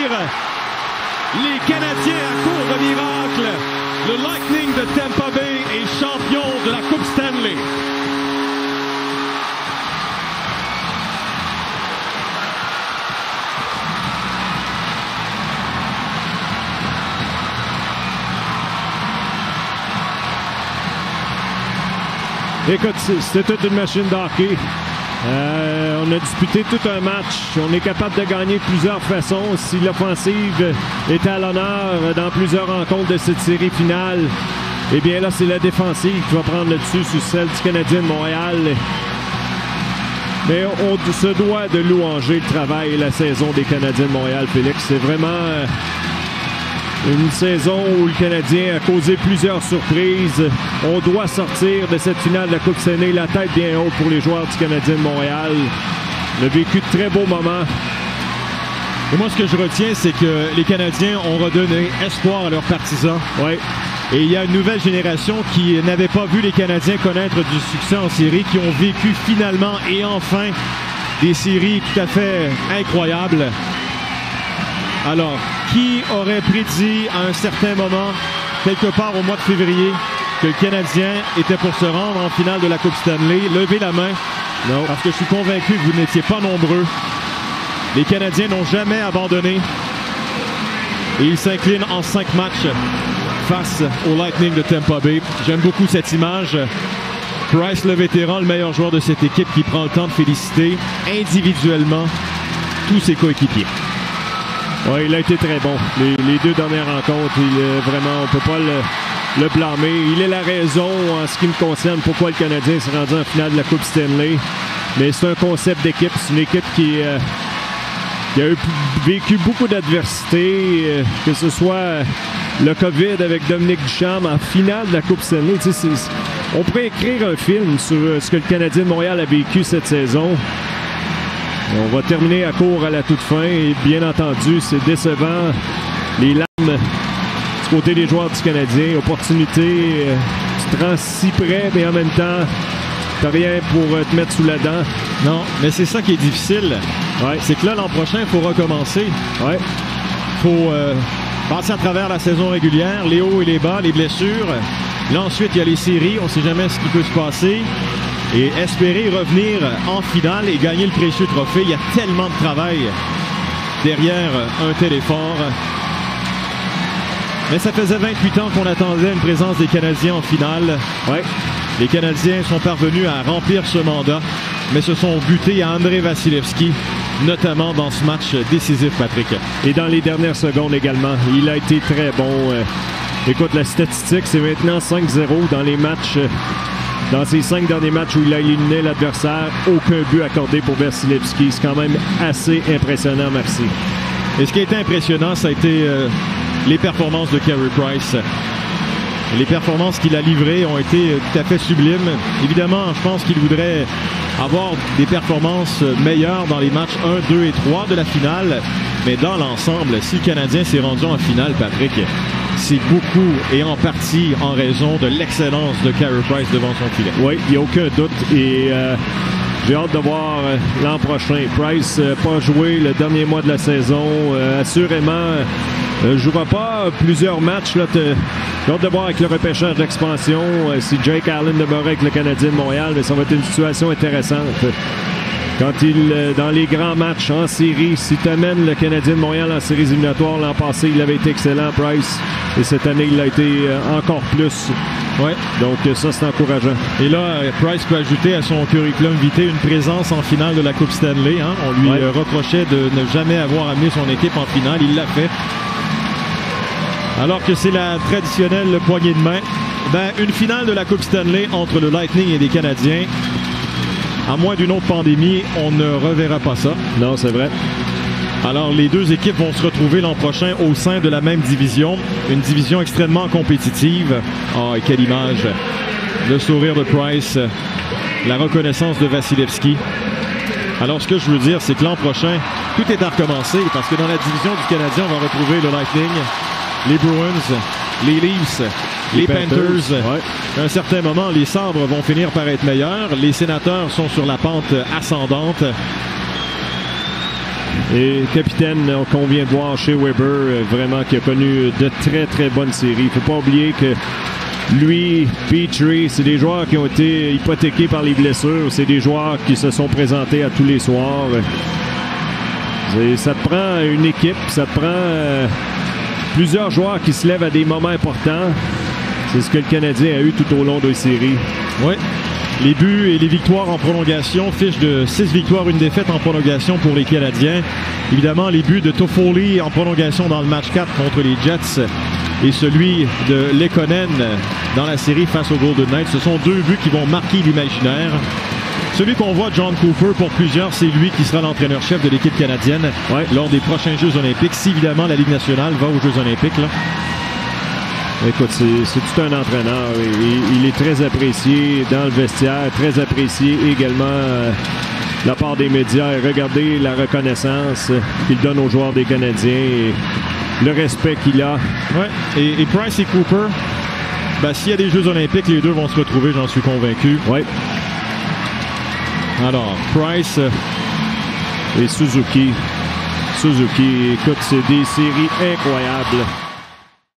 dire les Canadiens à court de miracle. Le Lightning de Tampa Bay est champion de la Coupe Stanley. Écoute, c'était toute une machine d'hockey. On a disputé tout un match. On est capable de gagner de plusieurs façons. Si l'offensive est à l'honneur dans plusieurs rencontres de cette série finale, eh bien là, c'est la défensive qui va prendre le dessus sur celle du Canadien de Montréal. Mais on se doit de louanger le travail et la saison des Canadiens de Montréal, Félix. C'est vraiment une saison où le Canadien a causé plusieurs surprises. On doit sortir de cette finale de la Coupe Stanley la tête bien haute pour les joueurs du Canadien de Montréal. On a vécu de très beaux moments. Et moi, ce que je retiens, c'est que les Canadiens ont redonné espoir à leurs partisans. Oui. Et il y a une nouvelle génération qui n'avait pas vu les Canadiens connaître du succès en série, qui ont vécu finalement et enfin des séries tout à fait incroyables. Alors, qui aurait prédit à un certain moment, quelque part au mois de février, que le Canadien était pour se rendre en finale de la Coupe Stanley? Levez la main. Non. Parce que je suis convaincu que vous n'étiez pas nombreux. Les Canadiens n'ont jamais abandonné. Et ils s'inclinent en 5 matchs face au Lightning de Tampa Bay. J'aime beaucoup cette image. Price, le vétéran, le meilleur joueur de cette équipe, qui prend le temps de féliciter individuellement tous ses coéquipiers. Oui, il a été très bon. Les 2 dernières rencontres, vraiment, on ne peut pas le blâmer. Il est la raison, en ce qui me concerne, pourquoi le Canadien s'est rendu en finale de la Coupe Stanley. Mais c'est un concept d'équipe. C'est une équipe qui a vécu beaucoup d'adversité, que ce soit le COVID avec Dominique Ducharme en finale de la Coupe Stanley. On pourrait écrire un film sur ce que le Canadien de Montréal a vécu cette saison. On va terminer à court à la toute fin et bien entendu, c'est décevant. Les larmes du côté des joueurs du Canadien. Opportunité, tu te rends si près, mais en même temps, t'as rien pour te mettre sous la dent. Non, mais c'est ça qui est difficile. Ouais. C'est que là, l'an prochain, il faut recommencer. Ouais. Il faut passer à travers la saison régulière, les hauts et les bas, les blessures. Là, ensuite, il y a les séries. On ne sait jamais ce qui peut se passer. Et espérer revenir en finale et gagner le précieux trophée. Il y a tellement de travail derrière un tel effort. Mais ça faisait 28 ans qu'on attendait une présence des Canadiens en finale. Ouais. Les Canadiens sont parvenus à remplir ce mandat, mais se sont butés à Andrei Vasilevskiy, notamment dans ce match décisif, Patrick. Et dans les dernières secondes également. Il a été très bon. Écoute, la statistique, c'est maintenant 5-0 dans les matchs. Dans ses 5 derniers matchs où il a éliminé l'adversaire, aucun but accordé pour Vasilevskiy. C'est quand même assez impressionnant, merci. Et ce qui a été impressionnant, ça a été les performances de Carey Price. Les performances qu'il a livrées ont été tout à fait sublimes. Évidemment, je pense qu'il voudrait avoir des performances meilleures dans les matchs 1, 2 et 3 de la finale. Mais dans l'ensemble, si le Canadien s'est rendu en finale, Patrick, c'est beaucoup et en partie en raison de l'excellence de Carey Price devant son filet. Oui, il n'y a aucun doute. Et j'ai hâte de voir l'an prochain. Price n'a pas joué le dernier mois de la saison. Assurément, ne jouera pas plusieurs matchs. J'ai hâte de voir avec le repêchage d'expansion si Jake Allen demeurait avec le Canadien de Montréal. Mais ça va être une situation intéressante. Quand dans les grands matchs en série, si tu amènes le Canadien de Montréal en séries éliminatoires, l'an passé, il avait été excellent, Price. Et cette année, il a été encore plus. Ouais. Donc ça, c'est encourageant. Et là, Price peut ajouter à son curriculum vitae une présence en finale de la Coupe Stanley. Hein? On lui reprochait de ne jamais avoir amené son équipe en finale. Il l'a fait. Alors que c'est la traditionnelle poignée de main. Une finale de la Coupe Stanley entre le Lightning et les Canadiens. À moins d'une autre pandémie, on ne reverra pas ça. Non, c'est vrai. Alors, les deux équipes vont se retrouver l'an prochain au sein de la même division. Une division extrêmement compétitive. Oh, et quelle image. Le sourire de Price. La reconnaissance de Vasilevskiy. Alors, ce que je veux dire, c'est que l'an prochain, tout est à recommencer. Parce que dans la division du Canadien, on va retrouver le Lightning, les Bruins, les Leafs, les Panthers. Ouais. À un certain moment, les Sabres vont finir par être meilleurs. Les Sénateurs sont sur la pente ascendante. Et capitaine qu'on vient de voir chez Weber, vraiment qui a connu de très très bonnes séries. Il ne faut pas oublier que lui, Petrie, c'est des joueurs qui ont été hypothéqués par les blessures. C'est des joueurs qui se sont présentés à tous les soirs. Ça te prend une équipe, ça te prend plusieurs joueurs qui se lèvent à des moments importants. C'est ce que le Canadien a eu tout au long de la série. Oui. Les buts et les victoires en prolongation, fiche de 6 victoires, 1 défaite en prolongation pour les Canadiens. Évidemment, les buts de Toffoli en prolongation dans le match 4 contre les Jets et celui de Lekonen dans la série face aux Golden Knights. Ce sont 2 buts qui vont marquer l'imaginaire. Celui qu'on voit, John Cooper, pour plusieurs, c'est lui qui sera l'entraîneur-chef de l'équipe canadienne lors des prochains Jeux olympiques. Si, évidemment, la Ligue nationale va aux Jeux olympiques, là. Écoute, c'est tout un entraîneur. Il est très apprécié dans le vestiaire, très apprécié également de la part des médias. Et regardez la reconnaissance qu'il donne aux joueurs des Canadiens et le respect qu'il a. Ouais. Et Price et Cooper, ben, s'il y a des Jeux olympiques, les deux vont se retrouver, j'en suis convaincu. Oui. Alors, Price et Suzuki. Écoute, c'est des séries incroyables.